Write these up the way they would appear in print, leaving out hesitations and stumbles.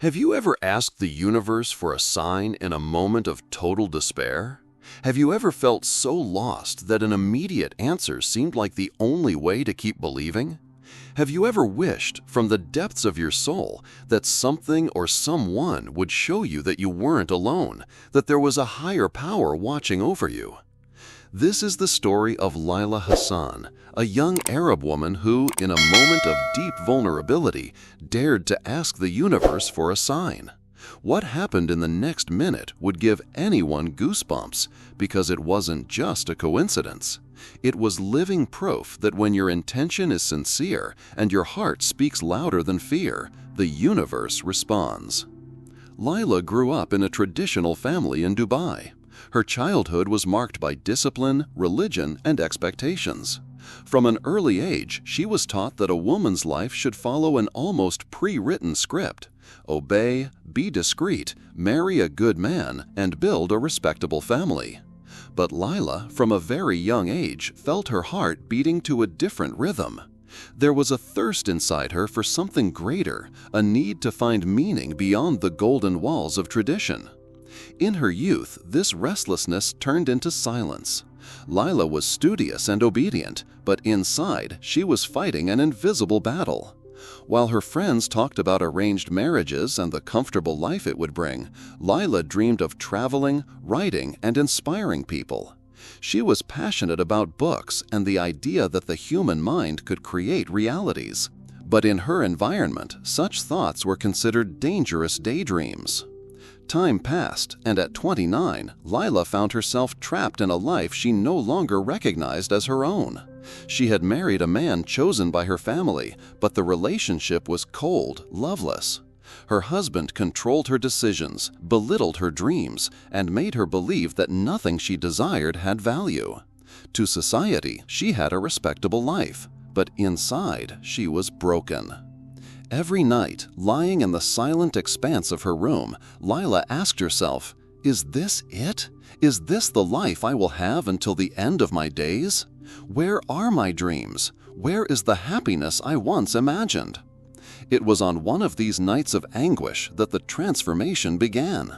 Have you ever asked the universe for a sign in a moment of total despair? Have you ever felt so lost that an immediate answer seemed like the only way to keep believing? Have you ever wished, from the depths of your soul, that something or someone would show you that you weren't alone, that there was a higher power watching over you? This is the story of Laila Hassan, a young Arab woman who, in a moment of deep vulnerability, dared to ask the universe for a sign. What happened in the next minute would give anyone goosebumps, because it wasn't just a coincidence. It was living proof that when your intention is sincere and your heart speaks louder than fear, the universe responds. Laila grew up in a traditional family in Dubai. Her childhood was marked by discipline, religion, and expectations. From an early age, she was taught that a woman's life should follow an almost pre-written script: obey, be discreet, marry a good man, and build a respectable family. But Laila, from a very young age, felt her heart beating to a different rhythm. There was a thirst inside her for something greater, a need to find meaning beyond the golden walls of tradition. In her youth, this restlessness turned into silence. Laila was studious and obedient, but inside, she was fighting an invisible battle. While her friends talked about arranged marriages and the comfortable life it would bring, Laila dreamed of traveling, writing, and inspiring people. She was passionate about books and the idea that the human mind could create realities. But in her environment, such thoughts were considered dangerous daydreams. Time passed, and at 29, Laila found herself trapped in a life she no longer recognized as her own. She had married a man chosen by her family, but the relationship was cold, loveless. Her husband controlled her decisions, belittled her dreams, and made her believe that nothing she desired had value. To society, she had a respectable life, but inside, she was broken. Every night, lying in the silent expanse of her room, Laila asked herself, "Is this it? Is this the life I will have until the end of my days? Where are my dreams? Where is the happiness I once imagined?" It was on one of these nights of anguish that the transformation began.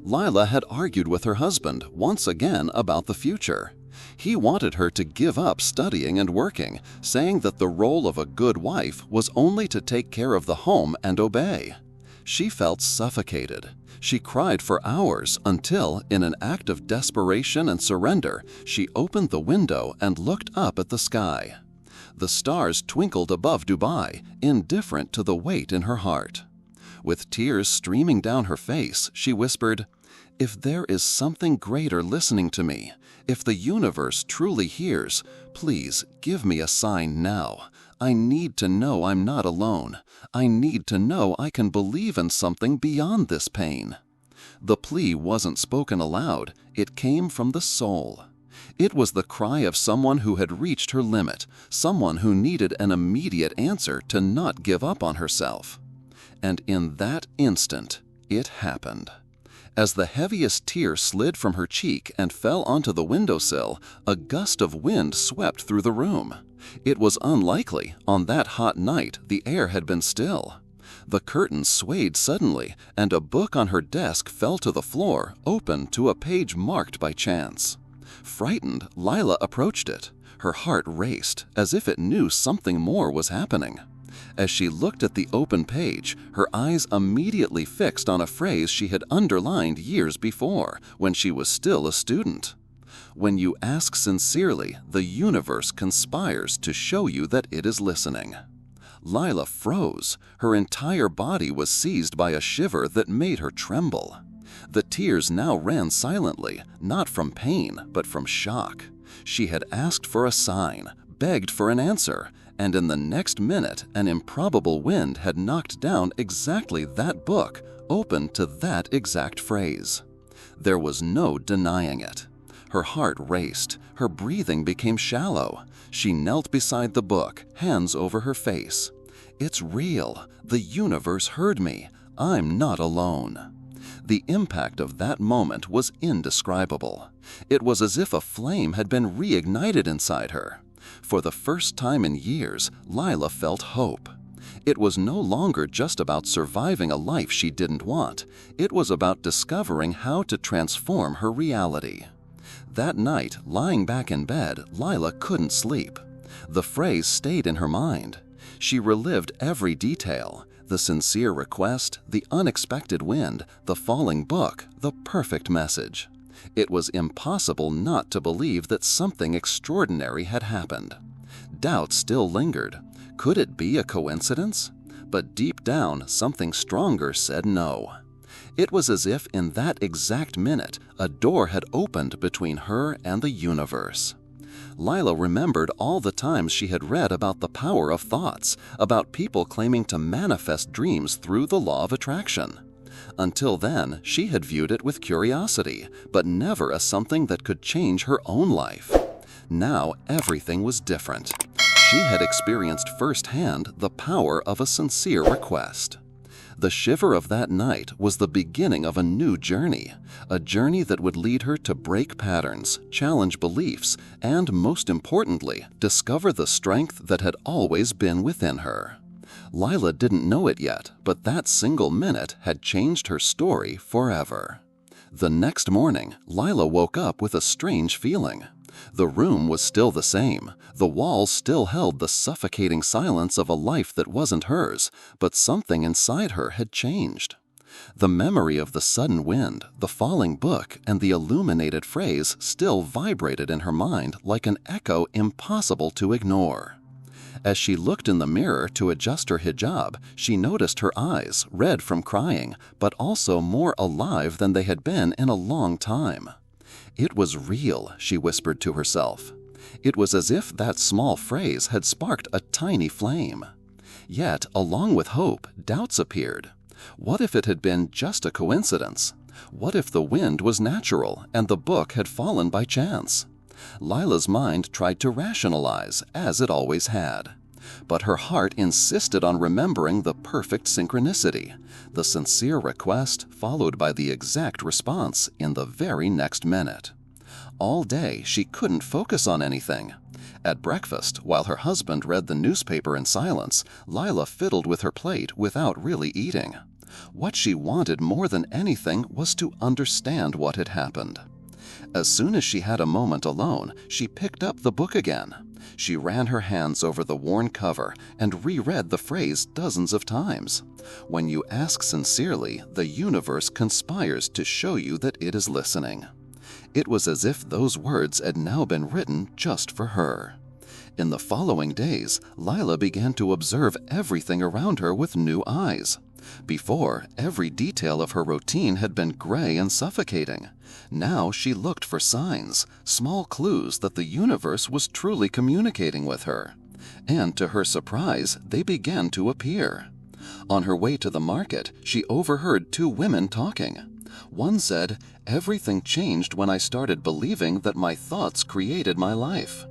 Laila had argued with her husband once again about the future. He wanted her to give up studying and working, saying that the role of a good wife was only to take care of the home and obey. She felt suffocated. She cried for hours until, in an act of desperation and surrender, she opened the window and looked up at the sky. The stars twinkled above Dubai, indifferent to the weight in her heart. With tears streaming down her face, she whispered, "If there is something greater listening to me, if the universe truly hears, please give me a sign now. I need to know I'm not alone. I need to know I can believe in something beyond this pain." The plea wasn't spoken aloud, it came from the soul. It was the cry of someone who had reached her limit, someone who needed an immediate answer to not give up on herself. And in that instant, it happened. As the heaviest tear slid from her cheek and fell onto the windowsill, a gust of wind swept through the room. It was unlikely. On that hot night, the air had been still. The curtains swayed suddenly, and a book on her desk fell to the floor, open to a page marked by chance. Frightened, Laila approached it. Her heart raced, as if it knew something more was happening. As she looked at the open page, her eyes immediately fixed on a phrase she had underlined years before, when she was still a student. "When you ask sincerely, the universe conspires to show you that it is listening." Laila froze. Her entire body was seized by a shiver that made her tremble. The tears now ran silently, not from pain, but from shock. She had asked for a sign, begged for an answer, and in the next minute, an improbable wind had knocked down exactly that book, open to that exact phrase. There was no denying it. Her heart raced. Her breathing became shallow. She knelt beside the book, hands over her face. "It's real. The universe heard me. I'm not alone." The impact of that moment was indescribable. It was as if a flame had been reignited inside her. For the first time in years, Laila felt hope. It was no longer just about surviving a life she didn't want. It was about discovering how to transform her reality. That night, lying back in bed, Lila couldn't sleep. The phrase stayed in her mind. She relived every detail: the sincere request, the unexpected wind, the falling book, the perfect message. It was impossible not to believe that something extraordinary had happened. Doubt still lingered. Could it be a coincidence? But deep down, something stronger said no. It was as if in that exact minute, a door had opened between her and the universe. Lila remembered all the times she had read about the power of thoughts, about people claiming to manifest dreams through the law of attraction. Until then, she had viewed it with curiosity, but never as something that could change her own life. Now everything was different. She had experienced firsthand the power of a sincere request. The shiver of that night was the beginning of a new journey, a journey that would lead her to break patterns, challenge beliefs, and, most importantly, discover the strength that had always been within her. Lila didn't know it yet, but that single minute had changed her story forever. The next morning, Lila woke up with a strange feeling. The room was still the same. The walls still held the suffocating silence of a life that wasn't hers, but something inside her had changed. The memory of the sudden wind, the falling book, and the illuminated phrase still vibrated in her mind like an echo impossible to ignore. As she looked in the mirror to adjust her hijab, she noticed her eyes, red from crying, but also more alive than they had been in a long time. It was real, she whispered to herself. It was as if that small phrase had sparked a tiny flame. Yet, along with hope, doubts appeared. What if it had been just a coincidence? What if the wind was natural and the book had fallen by chance? Lila's mind tried to rationalize, as it always had. But her heart insisted on remembering the perfect synchronicity, the sincere request followed by the exact response in the very next minute. All day, she couldn't focus on anything. At breakfast, while her husband read the newspaper in silence, Lila fiddled with her plate without really eating. What she wanted more than anything was to understand what had happened. As soon as she had a moment alone, she picked up the book again. She ran her hands over the worn cover and reread the phrase dozens of times. When you ask sincerely, the universe conspires to show you that it is listening. It was as if those words had now been written just for her. In the following days, Lila began to observe everything around her with new eyes. Before, every detail of her routine had been gray and suffocating. Now she looked for signs, small clues that the universe was truly communicating with her. And to her surprise, they began to appear. On her way to the market, she overheard two women talking. One said, "Everything changed when I started believing that my thoughts created my life."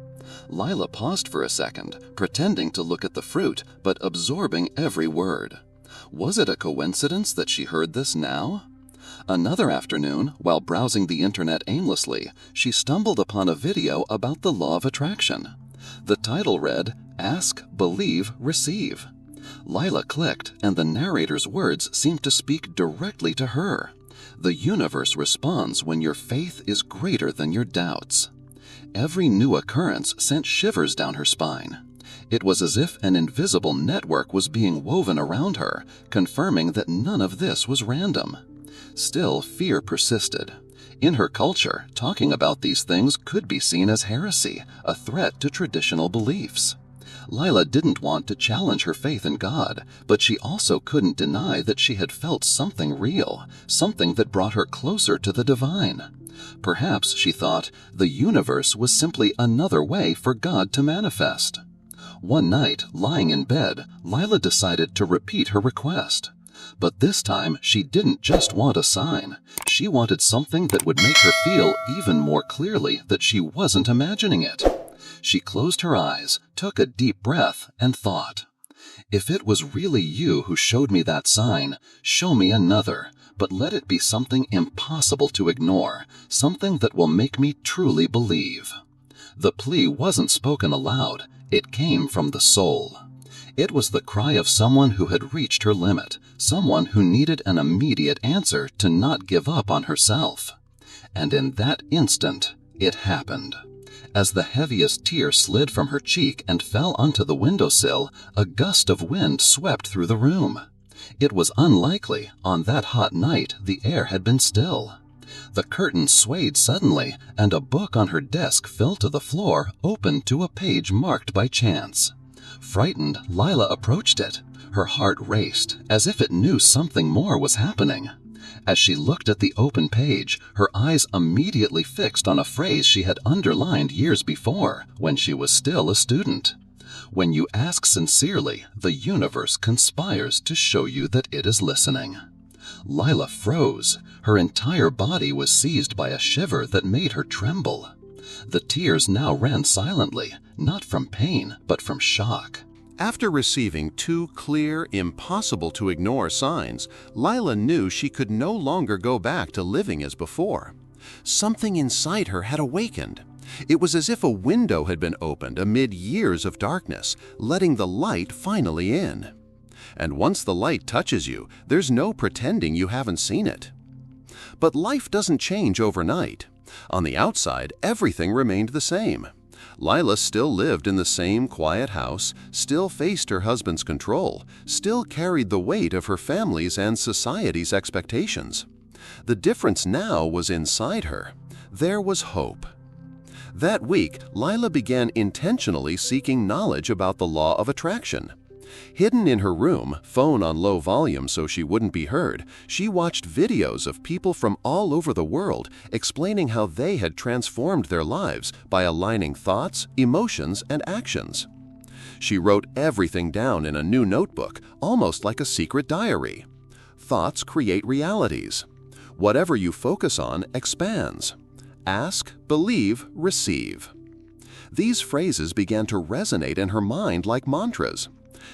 Lila paused for a second, pretending to look at the fruit, but absorbing every word. Was it a coincidence that she heard this now? Another afternoon, while browsing the internet aimlessly, she stumbled upon a video about the law of attraction. The title read, "Ask, Believe, Receive." Lila clicked, and the narrator's words seemed to speak directly to her. The universe responds when your faith is greater than your doubts. Every new occurrence sent shivers down her spine. It was as if an invisible network was being woven around her, confirming that none of this was random. Still, fear persisted. In her culture, talking about these things could be seen as heresy, a threat to traditional beliefs. Lila didn't want to challenge her faith in God, but she also couldn't deny that she had felt something real, something that brought her closer to the divine. Perhaps, she thought, the universe was simply another way for God to manifest. One night, lying in bed, Lila decided to repeat her request. But this time, she didn't just want a sign. She wanted something that would make her feel even more clearly that she wasn't imagining it. She closed her eyes, took a deep breath, and thought, "If it was really you who showed me that sign, show me another, but let it be something impossible to ignore, something that will make me truly believe." The plea wasn't spoken aloud. It came from the soul. It was the cry of someone who had reached her limit, someone who needed an immediate answer to not give up on herself. And in that instant, it happened. As the heaviest tear slid from her cheek and fell onto the windowsill, a gust of wind swept through the room. It was unlikely, on that hot night, the air had been still. The curtain swayed suddenly, and a book on her desk fell to the floor, open to a page marked by chance. Frightened, Lila approached it. Her heart raced, as if it knew something more was happening. As she looked at the open page, her eyes immediately fixed on a phrase she had underlined years before, when she was still a student. When you ask sincerely, the universe conspires to show you that it is listening. Lila froze. Her entire body was seized by a shiver that made her tremble. The tears now ran silently, not from pain, but from shock. After receiving two clear, impossible-to-ignore signs, Lila knew she could no longer go back to living as before. Something inside her had awakened. It was as if a window had been opened amid years of darkness, letting the light finally in. And once the light touches you, there's no pretending you haven't seen it. But life doesn't change overnight. On the outside, everything remained the same. Lila still lived in the same quiet house, still faced her husband's control, still carried the weight of her family's and society's expectations. The difference now was inside her. There was hope. That week, Lila began intentionally seeking knowledge about the law of attraction. Hidden in her room, phone on low volume so she wouldn't be heard, she watched videos of people from all over the world explaining how they had transformed their lives by aligning thoughts, emotions, and actions. She wrote everything down in a new notebook, almost like a secret diary. Thoughts create realities. Whatever you focus on expands. Ask, believe, receive. These phrases began to resonate in her mind like mantras.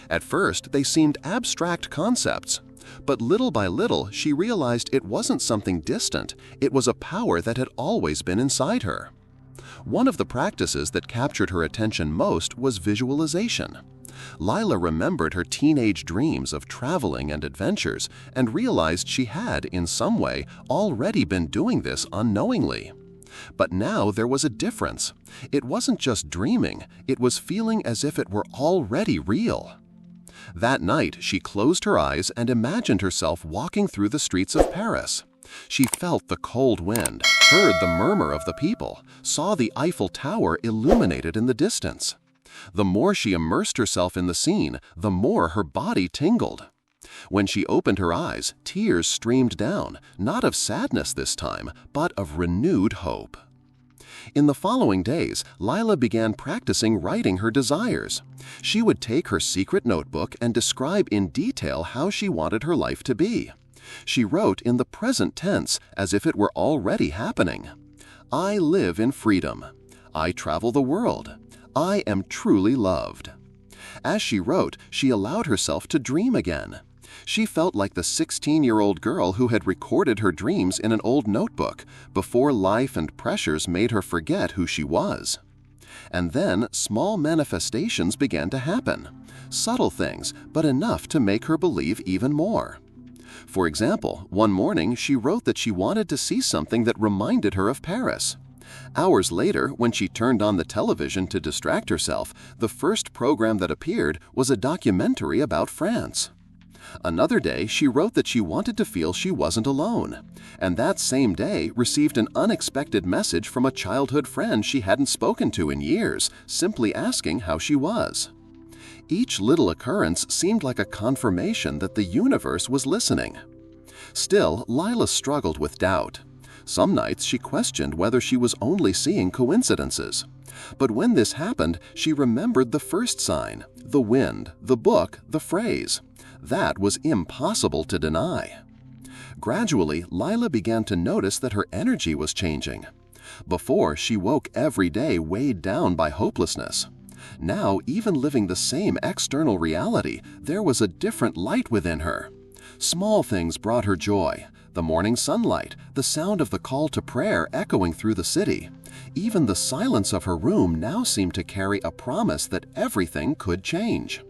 At first, they seemed abstract concepts, but little by little, she realized it wasn't something distant, it was a power that had always been inside her. One of the practices that captured her attention most was visualization. Lila remembered her teenage dreams of traveling and adventures and realized she had, in some way, already been doing this unknowingly. But now there was a difference. It wasn't just dreaming, it was feeling as if it were already real. That night, she closed her eyes and imagined herself walking through the streets of Paris. She felt the cold wind, heard the murmur of the people, saw the Eiffel Tower illuminated in the distance. The more she immersed herself in the scene, the more her body tingled. When she opened her eyes, tears streamed down, not of sadness this time, but of renewed hope. In the following days, Lila began practicing writing her desires. She would take her secret notebook and describe in detail how she wanted her life to be. She wrote in the present tense, as if it were already happening. I live in freedom. I travel the world. I am truly loved. As she wrote, she allowed herself to dream again. She felt like the 16-year-old girl who had recorded her dreams in an old notebook before life and pressures made her forget who she was. And then small manifestations began to happen. Subtle things, but enough to make her believe even more. For example, one morning she wrote that she wanted to see something that reminded her of Paris. Hours later, when she turned on the television to distract herself, the first program that appeared was a documentary about France. Another day, she wrote that she wanted to feel she wasn't alone, and that same day received an unexpected message from a childhood friend she hadn't spoken to in years, simply asking how she was. Each little occurrence seemed like a confirmation that the universe was listening. Still, Lila struggled with doubt. Some nights she questioned whether she was only seeing coincidences. But when this happened, she remembered the first sign, the wind, the book, the phrase. That was impossible to deny. Gradually, Lila began to notice that her energy was changing. Before, she woke every day weighed down by hopelessness. Now, even living the same external reality, there was a different light within her. Small things brought her joy. The morning sunlight, the sound of the call to prayer echoing through the city. Even the silence of her room now seemed to carry a promise that everything could change.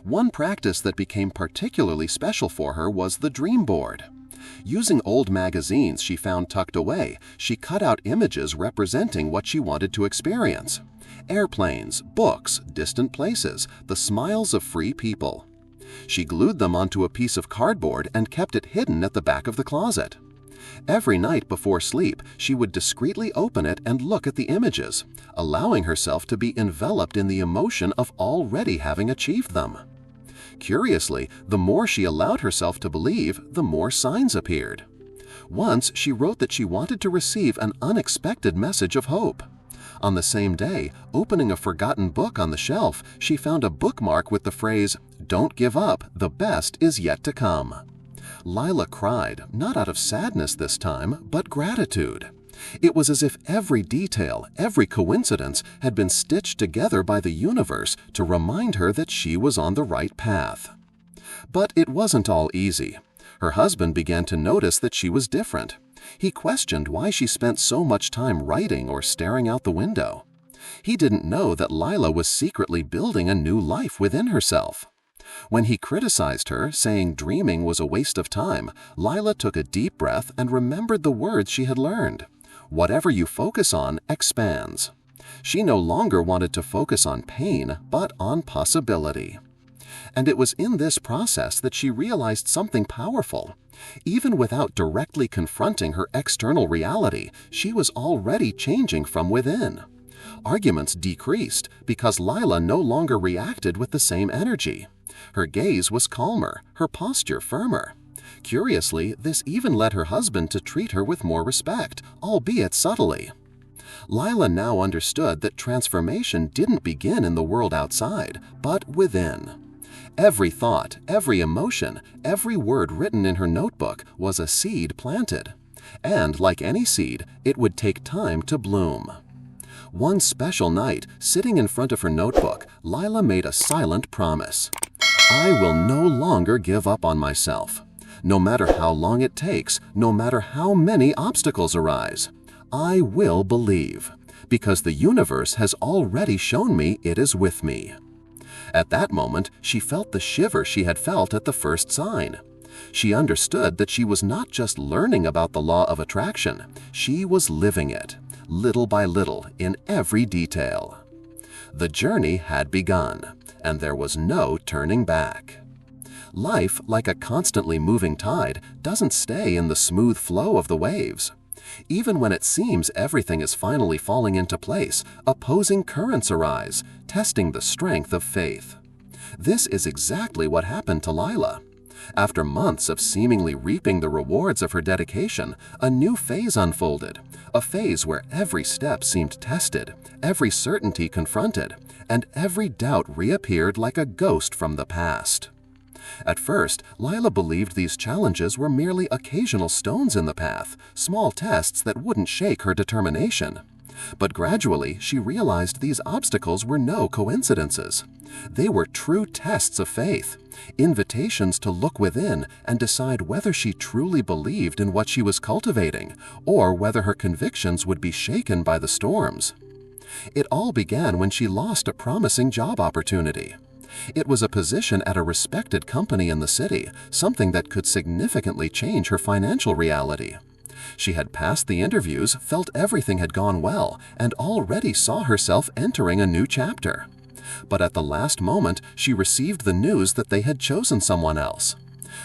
One practice that became particularly special for her was the dream board. Using old magazines she found tucked away, she cut out images representing what she wanted to experience. Airplanes, books, distant places, the smiles of free people. She glued them onto a piece of cardboard and kept it hidden at the back of the closet. Every night before sleep, she would discreetly open it and look at the images, allowing herself to be enveloped in the emotion of already having achieved them. Curiously, the more she allowed herself to believe, the more signs appeared. Once, she wrote that she wanted to receive an unexpected message of hope. On the same day, opening a forgotten book on the shelf, she found a bookmark with the phrase, "Don't give up, the best is yet to come." Lila cried, not out of sadness this time, but gratitude. It was as if every detail, every coincidence had been stitched together by the universe to remind her that she was on the right path. But it wasn't all easy. Her husband began to notice that she was different. He questioned why she spent so much time writing or staring out the window. He didn't know that Lila was secretly building a new life within herself. When he criticized her, saying dreaming was a waste of time, Lila took a deep breath and remembered the words she had learned. Whatever you focus on expands. She no longer wanted to focus on pain, but on possibility. And it was in this process that she realized something powerful. Even without directly confronting her external reality, she was already changing from within. Arguments decreased because Lila no longer reacted with the same energy. Her gaze was calmer, her posture firmer. Curiously, this even led her husband to treat her with more respect, albeit subtly. Lila now understood that transformation didn't begin in the world outside, but within. Every thought, every emotion, every word written in her notebook was a seed planted. And like any seed, it would take time to bloom. One special night, sitting in front of her notebook, Lila made a silent promise. I will no longer give up on myself. No matter how long it takes, no matter how many obstacles arise, I will believe, because the universe has already shown me it is with me. At that moment, she felt the shiver she had felt at the first sign. She understood that she was not just learning about the law of attraction, she was living it, little by little, in every detail. The journey had begun, and there was no turning back. Life, like a constantly moving tide, doesn't stay in the smooth flow of the waves. Even when it seems everything is finally falling into place, opposing currents arise, testing the strength of faith. This is exactly what happened to Lila. After months of seemingly reaping the rewards of her dedication, a new phase unfolded, a phase where every step seemed tested, every certainty confronted, and every doubt reappeared like a ghost from the past. At first, Lila believed these challenges were merely occasional stones in the path, small tests that wouldn't shake her determination. But gradually, she realized these obstacles were no coincidences. They were true tests of faith, invitations to look within and decide whether she truly believed in what she was cultivating, or whether her convictions would be shaken by the storms. It all began when she lost a promising job opportunity. It was a position at a respected company in the city, something that could significantly change her financial reality. She had passed the interviews, felt everything had gone well, and already saw herself entering a new chapter. But at the last moment, she received the news that they had chosen someone else.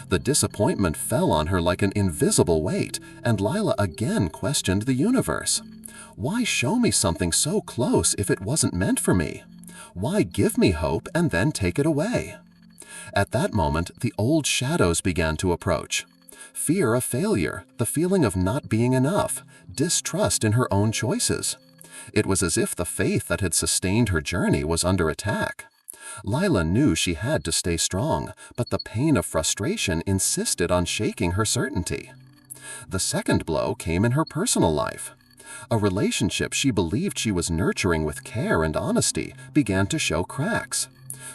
The disappointment fell on her like an invisible weight, and Lila again questioned the universe. Why show me something so close if it wasn't meant for me? Why give me hope and then take it away? At that moment, the old shadows began to approach. Fear of failure, the feeling of not being enough, distrust in her own choices. It was as if the faith that had sustained her journey was under attack. Lila knew she had to stay strong, but the pain of frustration insisted on shaking her certainty. The second blow came in her personal life. A relationship she believed she was nurturing with care and honesty began to show cracks.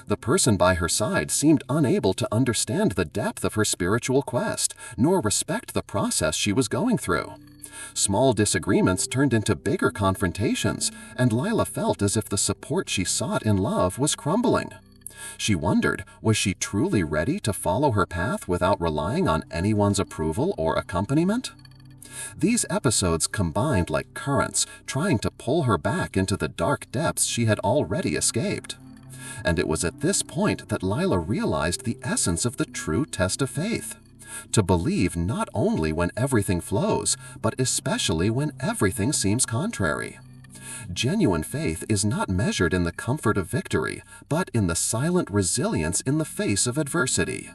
The person by her side seemed unable to understand the depth of her spiritual quest, nor respect the process she was going through. Small disagreements turned into bigger confrontations, and Lila felt as if the support she sought in love was crumbling. She wondered, was she truly ready to follow her path without relying on anyone's approval or accompaniment? These episodes combined like currents, trying to pull her back into the dark depths she had already escaped. And it was at this point that Lila realized the essence of the true test of faith: to believe not only when everything flows, but especially when everything seems contrary. Genuine faith is not measured in the comfort of victory, but in the silent resilience in the face of adversity.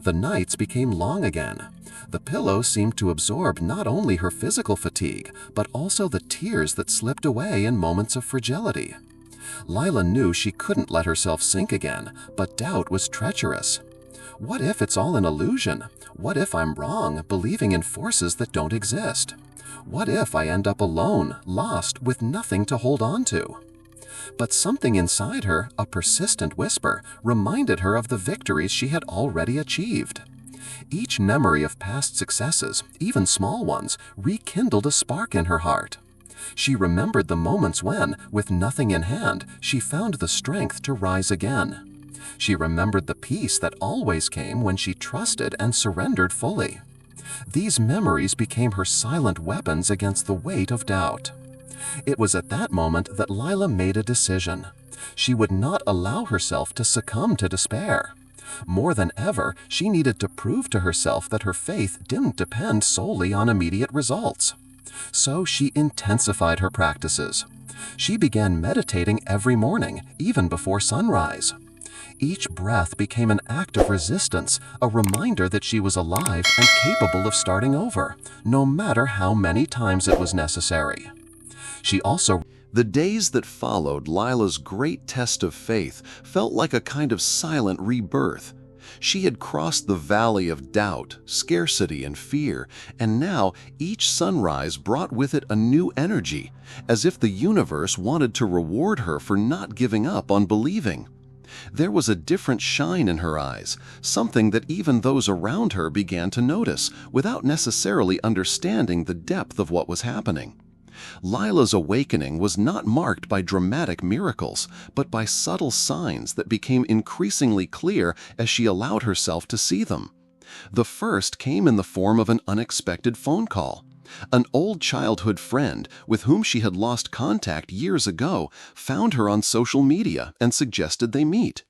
The nights became long again. The pillow seemed to absorb not only her physical fatigue, but also the tears that slipped away in moments of fragility. Lila knew she couldn't let herself sink again, but doubt was treacherous. What if it's all an illusion? What if I'm wrong, believing in forces that don't exist? What if I end up alone, lost, with nothing to hold on to? But something inside her, a persistent whisper, reminded her of the victories she had already achieved. Each memory of past successes, even small ones, rekindled a spark in her heart. She remembered the moments when, with nothing in hand, she found the strength to rise again. She remembered the peace that always came when she trusted and surrendered fully. These memories became her silent weapons against the weight of doubt. It was at that moment that Lila made a decision. She would not allow herself to succumb to despair. More than ever, she needed to prove to herself that her faith didn't depend solely on immediate results. So she intensified her practices. She began meditating every morning, even before sunrise. Each breath became an act of resistance, a reminder that she was alive and capable of starting over, no matter how many times it was necessary. She also The days that followed Lila's great test of faith felt like a kind of silent rebirth. She had crossed the valley of doubt, scarcity, and fear, and now each sunrise brought with it a new energy, as if the universe wanted to reward her for not giving up on believing. There was a different shine in her eyes, something that even those around her began to notice, without necessarily understanding the depth of what was happening. Lila's awakening was not marked by dramatic miracles, but by subtle signs that became increasingly clear as she allowed herself to see them. The first came in the form of an unexpected phone call. An old childhood friend, with whom she had lost contact years ago, found her on social media and suggested they meet.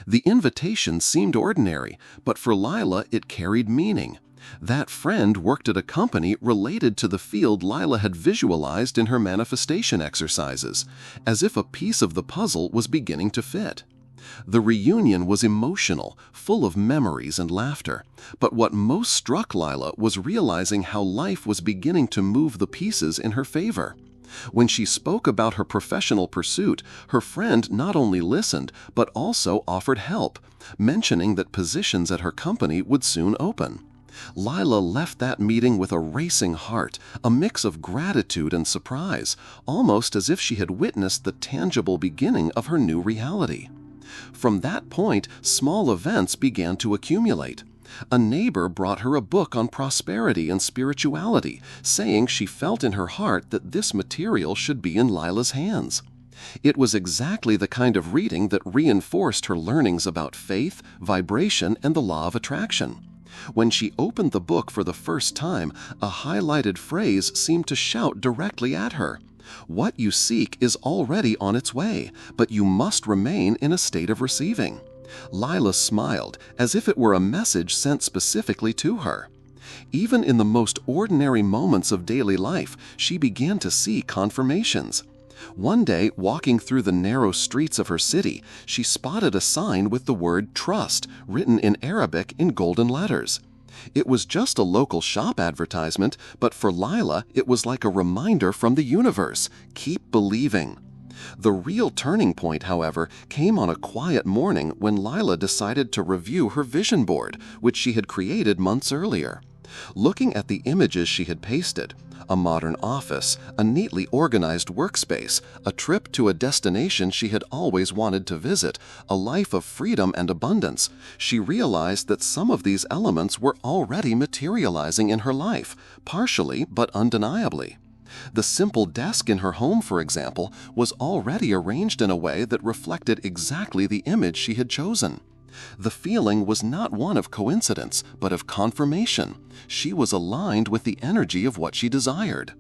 The invitation seemed ordinary, but for Lila it carried meaning. That friend worked at a company related to the field Lila had visualized in her manifestation exercises, as if a piece of the puzzle was beginning to fit. The reunion was emotional, full of memories and laughter, but what most struck Lila was realizing how life was beginning to move the pieces in her favor. When she spoke about her professional pursuit, her friend not only listened, but also offered help, mentioning that positions at her company would soon open. Lila left that meeting with a racing heart, a mix of gratitude and surprise, almost as if she had witnessed the tangible beginning of her new reality. From that point, small events began to accumulate. A neighbor brought her a book on prosperity and spirituality, saying she felt in her heart that this material should be in Lila's hands. It was exactly the kind of reading that reinforced her learnings about faith, vibration, and the law of attraction. When she opened the book for the first time, a highlighted phrase seemed to shout directly at her. "What you seek is already on its way, but you must remain in a state of receiving." Lila smiled, as if it were a message sent specifically to her. Even in the most ordinary moments of daily life, she began to see confirmations. One day, walking through the narrow streets of her city, she spotted a sign with the word "trust" written in Arabic in golden letters. It was just a local shop advertisement, but for Lila, it was like a reminder from the universe: keep believing. The real turning point, however, came on a quiet morning when Lila decided to review her vision board, which she had created months earlier. Looking at the images she had pasted, a modern office, a neatly organized workspace, a trip to a destination she had always wanted to visit, a life of freedom and abundance, she realized that some of these elements were already materializing in her life, partially but undeniably. The simple desk in her home, for example, was already arranged in a way that reflected exactly the image she had chosen. The feeling was not one of coincidence, but of confirmation. She was aligned with the energy of what she desired.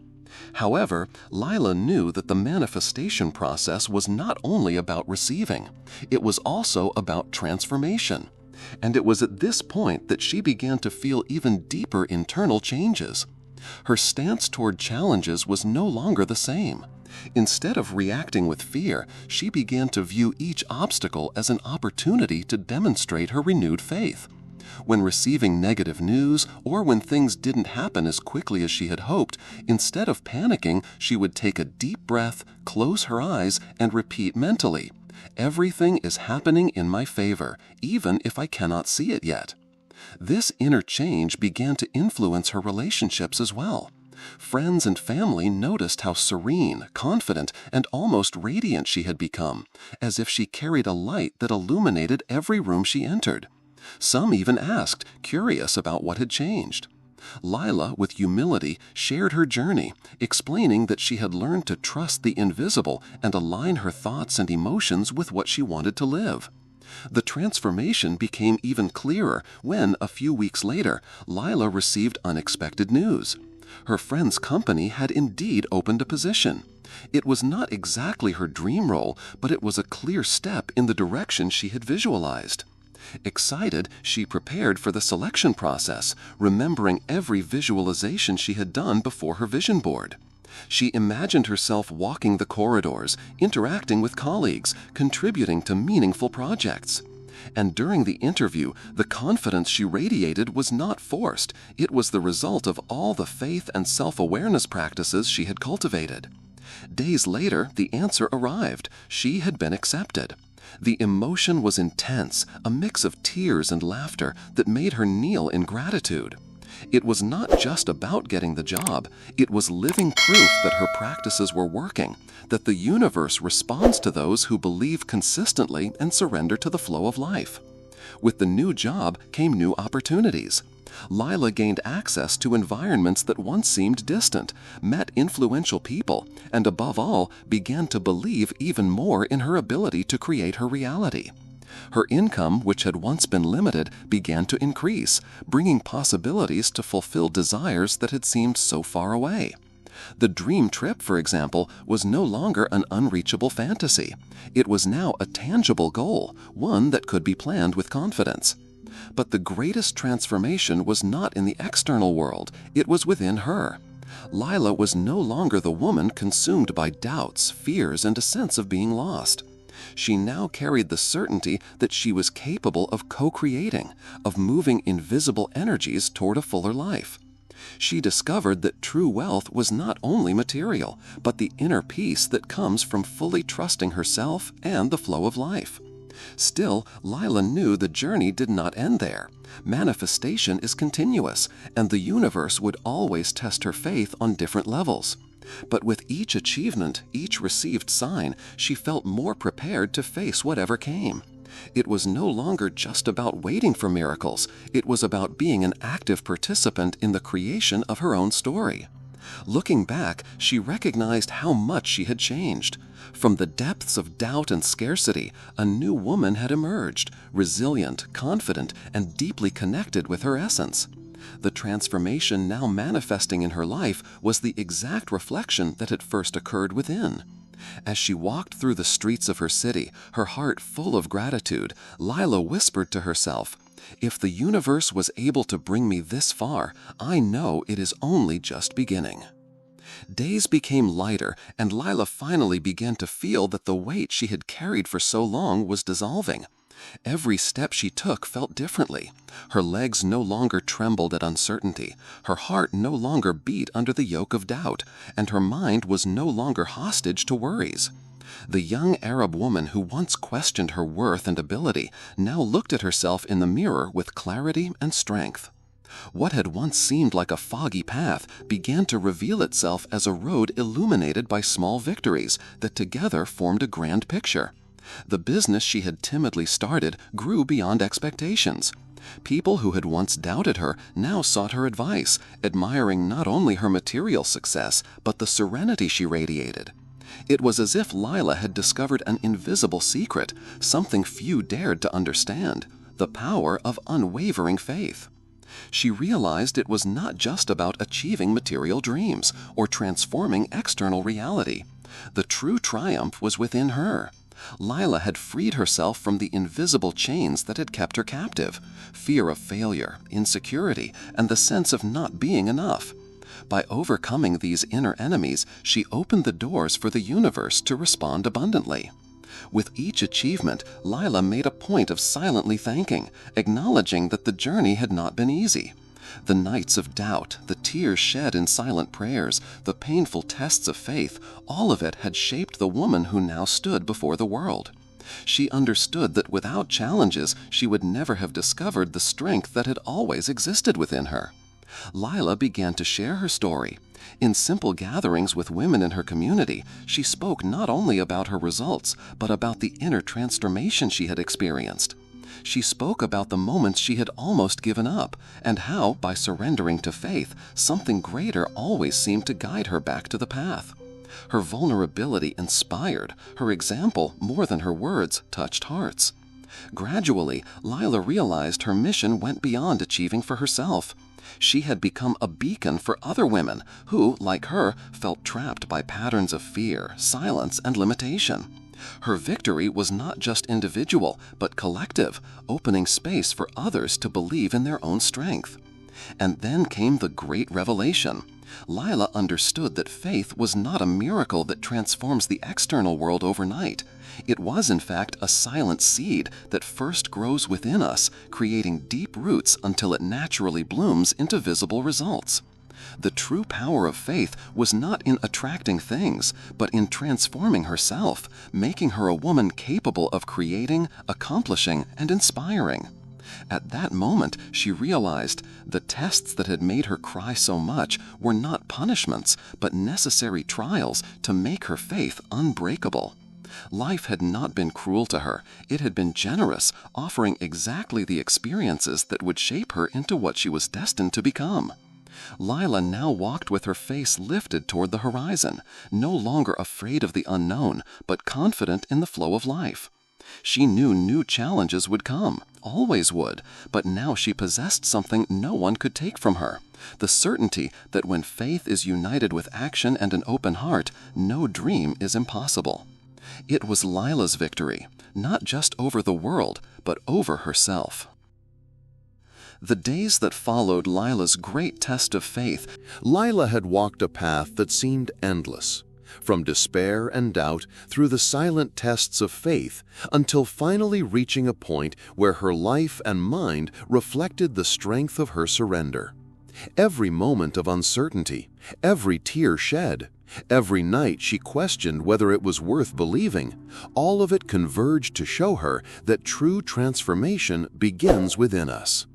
However, Lila knew that the manifestation process was not only about receiving, it was also about transformation. And it was at this point that she began to feel even deeper internal changes. Her stance toward challenges was no longer the same. Instead of reacting with fear, she began to view each obstacle as an opportunity to demonstrate her renewed faith. When receiving negative news or when things didn't happen as quickly as she had hoped, instead of panicking, she would take a deep breath, close her eyes, and repeat mentally, "Everything is happening in my favor, even if I cannot see it yet." This inner change began to influence her relationships as well. Friends and family noticed how serene, confident, and almost radiant she had become, as if she carried a light that illuminated every room she entered. Some even asked, curious about what had changed. Lila, with humility, shared her journey, explaining that she had learned to trust the invisible and align her thoughts and emotions with what she wanted to live. The transformation became even clearer when, a few weeks later, Lila received unexpected news. Her friend's company had indeed opened a position. It was not exactly her dream role, but it was a clear step in the direction she had visualized. Excited, she prepared for the selection process, remembering every visualization she had done before her vision board. She imagined herself walking the corridors, interacting with colleagues, contributing to meaningful projects. And during the interview, the confidence she radiated was not forced. It was the result of all the faith and self-awareness practices she had cultivated. Days later, the answer arrived. She had been accepted. The emotion was intense, a mix of tears and laughter that made her kneel in gratitude. It was not just about getting the job, it was living proof that her practices were working, that the universe responds to those who believe consistently and surrender to the flow of life. With the new job came new opportunities. Lila gained access to environments that once seemed distant, met influential people, and above all, began to believe even more in her ability to create her reality. Her income, which had once been limited, began to increase, bringing possibilities to fulfill desires that had seemed so far away. The dream trip, for example, was no longer an unreachable fantasy. It was now a tangible goal, one that could be planned with confidence. But the greatest transformation was not in the external world, it was within her. Lila was no longer the woman consumed by doubts, fears, and a sense of being lost. She now carried the certainty that she was capable of co-creating, of moving invisible energies toward a fuller life. She discovered that true wealth was not only material, but the inner peace that comes from fully trusting herself and the flow of life. Still, Lila knew the journey did not end there. Manifestation is continuous, and the universe would always test her faith on different levels. But with each achievement, each received sign, she felt more prepared to face whatever came. It was no longer just about waiting for miracles, it was about being an active participant in the creation of her own story. Looking back, she recognized how much she had changed. From the depths of doubt and scarcity, a new woman had emerged, resilient, confident, and deeply connected with her essence. The transformation now manifesting in her life was the exact reflection that had first occurred within. As she walked through the streets of her city, her heart full of gratitude, Lila whispered to herself, "If the universe was able to bring me this far, I know it is only just beginning." Days became lighter, and Lila finally began to feel that the weight she had carried for so long was dissolving. Every step she took felt differently. Her legs no longer trembled at uncertainty, her heart no longer beat under the yoke of doubt, and her mind was no longer hostage to worries. The young Arab woman who once questioned her worth and ability now looked at herself in the mirror with clarity and strength. What had once seemed like a foggy path began to reveal itself as a road illuminated by small victories that together formed a grand picture. The business she had timidly started grew beyond expectations. People who had once doubted her now sought her advice, admiring not only her material success, but the serenity she radiated. It was as if Lila had discovered an invisible secret, something few dared to understand: the power of unwavering faith. She realized it was not just about achieving material dreams or transforming external reality. The true triumph was within her. Lila had freed herself from the invisible chains that had kept her captive: fear of failure, insecurity, and the sense of not being enough. By overcoming these inner enemies, she opened the doors for the universe to respond abundantly. With each achievement, Lila made a point of silently thanking, acknowledging that the journey had not been easy. The nights of doubt, the tears shed in silent prayers, the painful tests of faith, all of it had shaped the woman who now stood before the world. She understood that without challenges, she would never have discovered the strength that had always existed within her. Lila began to share her story. In simple gatherings with women in her community, she spoke not only about her results, but about the inner transformation she had experienced. She spoke about the moments she had almost given up, and how, by surrendering to faith, something greater always seemed to guide her back to the path. Her vulnerability inspired. Her example, more than her words, touched hearts. Gradually, Lila realized her mission went beyond achieving for herself. She had become a beacon for other women who, like her, felt trapped by patterns of fear, silence, and limitation. Her victory was not just individual, but collective, opening space for others to believe in their own strength. And then came the great revelation. Lila understood that faith was not a miracle that transforms the external world overnight. It was, in fact, a silent seed that first grows within us, creating deep roots until it naturally blooms into visible results. The true power of faith was not in attracting things, but in transforming herself, making her a woman capable of creating, accomplishing, and inspiring. At that moment, she realized the tests that had made her cry so much were not punishments, but necessary trials to make her faith unbreakable. Life had not been cruel to her. It had been generous, offering exactly the experiences that would shape her into what she was destined to become. Lila now walked with her face lifted toward the horizon, no longer afraid of the unknown, but confident in the flow of life. She knew new challenges would come, always would, but now she possessed something no one could take from her: the certainty that when faith is united with action and an open heart, no dream is impossible. It was Lila's victory, not just over the world, but over herself. The days that followed Lila's great test of faith, Lila had walked a path that seemed endless, from despair and doubt through the silent tests of faith, until finally reaching a point where her life and mind reflected the strength of her surrender. Every moment of uncertainty, every tear shed, every night she questioned whether it was worth believing, all of it converged to show her that true transformation begins within us.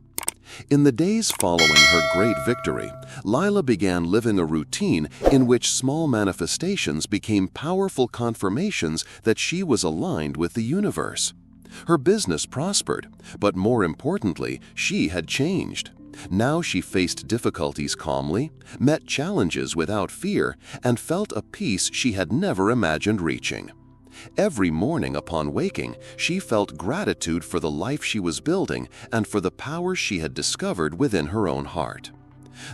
In the days following her great victory, Lila began living a routine in which small manifestations became powerful confirmations that she was aligned with the universe. Her business prospered, but more importantly, she had changed. Now she faced difficulties calmly, met challenges without fear, and felt a peace she had never imagined reaching. Every morning upon waking, she felt gratitude for the life she was building and for the power she had discovered within her own heart.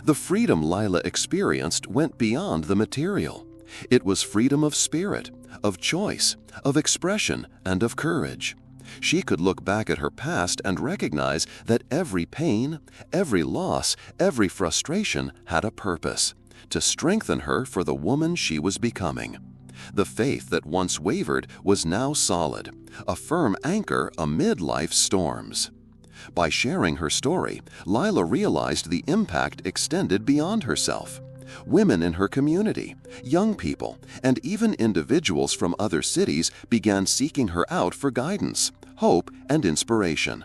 The freedom Lila experienced went beyond the material. It was freedom of spirit, of choice, of expression, and of courage. She could look back at her past and recognize that every pain, every loss, every frustration had a purpose: to strengthen her for the woman she was becoming. The faith that once wavered was now solid, a firm anchor amid life's storms. By sharing her story, Lila realized the impact extended beyond herself. Women in her community, young people, and even individuals from other cities began seeking her out for guidance, hope, and inspiration.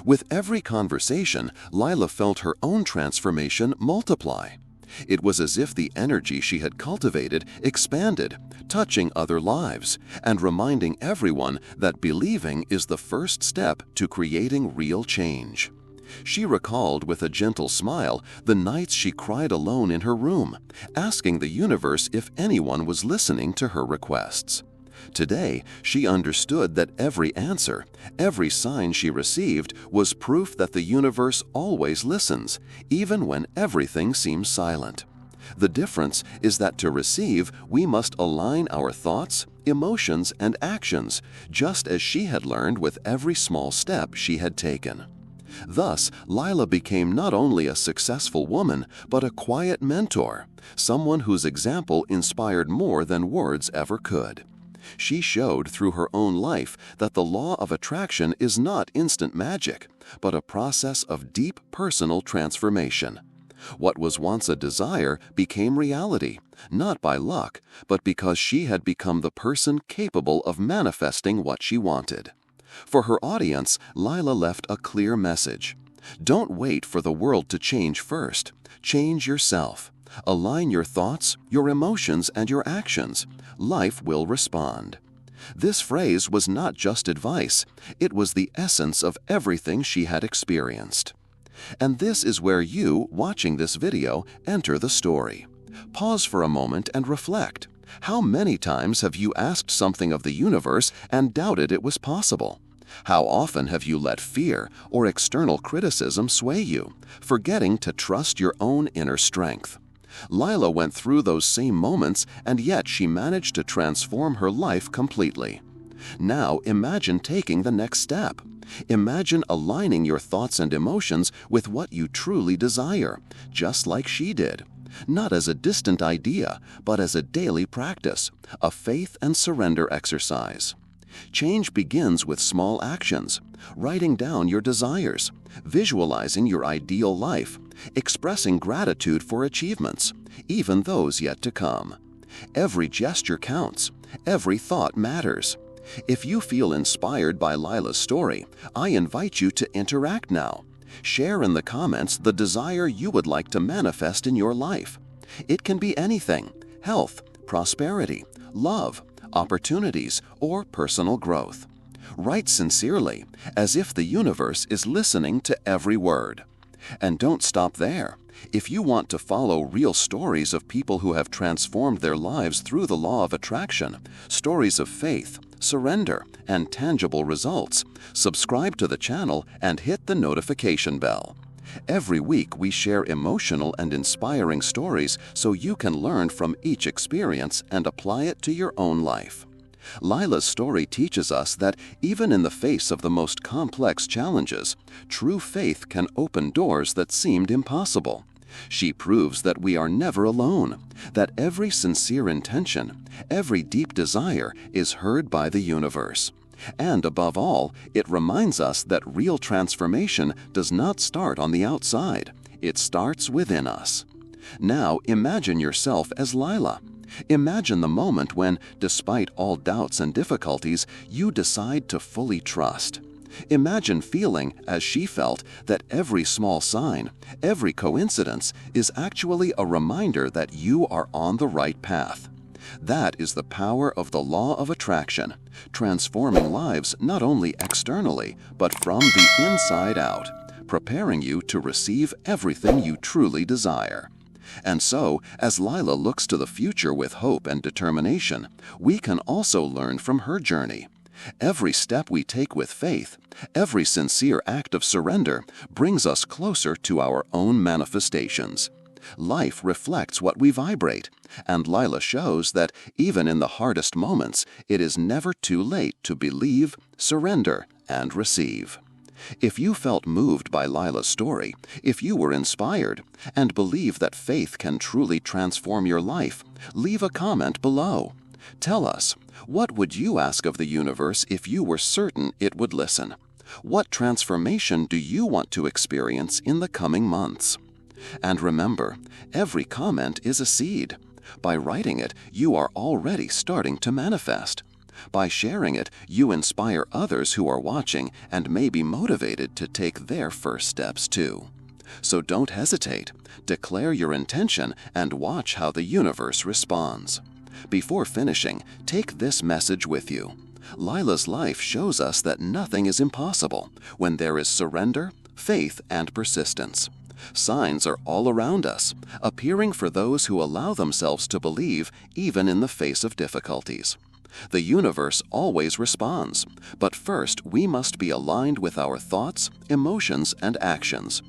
With every conversation, Lila felt her own transformation multiply. It was as if the energy she had cultivated expanded, touching other lives, and reminding everyone that believing is the first step to creating real change. She recalled with a gentle smile the nights she cried alone in her room, asking the universe if anyone was listening to her requests. Today, she understood that every answer, every sign she received was proof that the universe always listens, even when everything seems silent. The difference is that to receive, we must align our thoughts, emotions, and actions, just as she had learned with every small step she had taken. Thus, Lila became not only a successful woman, but a quiet mentor, someone whose example inspired more than words ever could. She showed through her own life that the law of attraction is not instant magic, but a process of deep personal transformation. What was once a desire became reality, not by luck, but because she had become the person capable of manifesting what she wanted. For her audience, Lila left a clear message. Don't wait for the world to change first. Change yourself. Align your thoughts, your emotions, and your actions. Life will respond. This phrase was not just advice, it was the essence of everything she had experienced. And this is where you, watching this video, enter the story. Pause for a moment and reflect. How many times have you asked something of the universe and doubted it was possible? How often have you let fear or external criticism sway you, forgetting to trust your own inner strength? Lila went through those same moments, and yet she managed to transform her life completely. Now imagine taking the next step. Imagine aligning your thoughts and emotions with what you truly desire, just like she did. Not as a distant idea, but as a daily practice, a faith and surrender exercise. Change begins with small actions, writing down your desires, visualizing your ideal life, expressing gratitude for achievements, even those yet to come. Every gesture counts, every thought matters. If you feel inspired by Lila's story, I invite you to interact now. Share in the comments the desire you would like to manifest in your life. It can be anything: health, prosperity, love, opportunities, or personal growth. Write sincerely, as if the universe is listening to every word. And don't stop there. If you want to follow real stories of people who have transformed their lives through the law of attraction, stories of faith, surrender, and tangible results, subscribe to the channel and hit the notification bell. Every week we share emotional and inspiring stories so you can learn from each experience and apply it to your own life. Lila's story teaches us that even in the face of the most complex challenges, true faith can open doors that seemed impossible. She proves that we are never alone, that every sincere intention, every deep desire is heard by the universe. And above all, it reminds us that real transformation does not start on the outside. It starts within us. Now imagine yourself as Lila. Imagine the moment when, despite all doubts and difficulties, you decide to fully trust. Imagine feeling, as she felt, that every small sign, every coincidence, is actually a reminder that you are on the right path. That is the power of the law of attraction, transforming lives not only externally, but from the inside out, preparing you to receive everything you truly desire. And so, as Lila looks to the future with hope and determination, we can also learn from her journey. Every step we take with faith, every sincere act of surrender, brings us closer to our own manifestations. Life reflects what we vibrate, and Lila shows that even in the hardest moments, it is never too late to believe, surrender, and receive. If you felt moved by Lila's story, if you were inspired, and believe that faith can truly transform your life, leave a comment below. Tell us, what would you ask of the universe if you were certain it would listen? What transformation do you want to experience in the coming months? And remember, every comment is a seed. By writing it, you are already starting to manifest. By sharing it, you inspire others who are watching and may be motivated to take their first steps too. So don't hesitate. Declare your intention and watch how the universe responds. Before finishing, take this message with you. Lila's life shows us that nothing is impossible when there is surrender, faith, and persistence. Signs are all around us, appearing for those who allow themselves to believe even in the face of difficulties. The universe always responds, but first we must be aligned with our thoughts, emotions, and actions.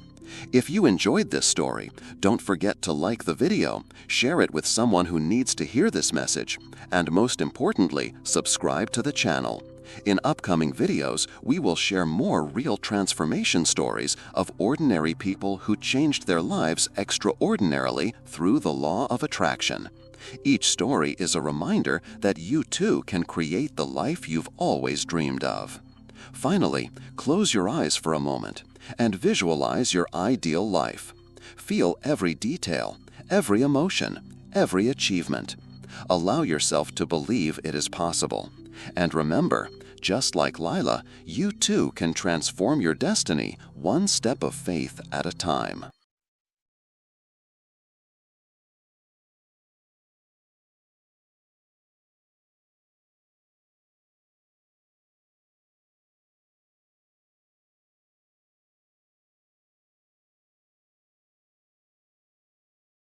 If you enjoyed this story, don't forget to like the video, share it with someone who needs to hear this message, and most importantly, subscribe to the channel. In upcoming videos, we will share more real transformation stories of ordinary people who changed their lives extraordinarily through the law of attraction. Each story is a reminder that you too can create the life you've always dreamed of. Finally, close your eyes for a moment and visualize your ideal life. Feel every detail, every emotion, every achievement. Allow yourself to believe it is possible. And remember, just like Lila, you too can transform your destiny one step of faith at a time.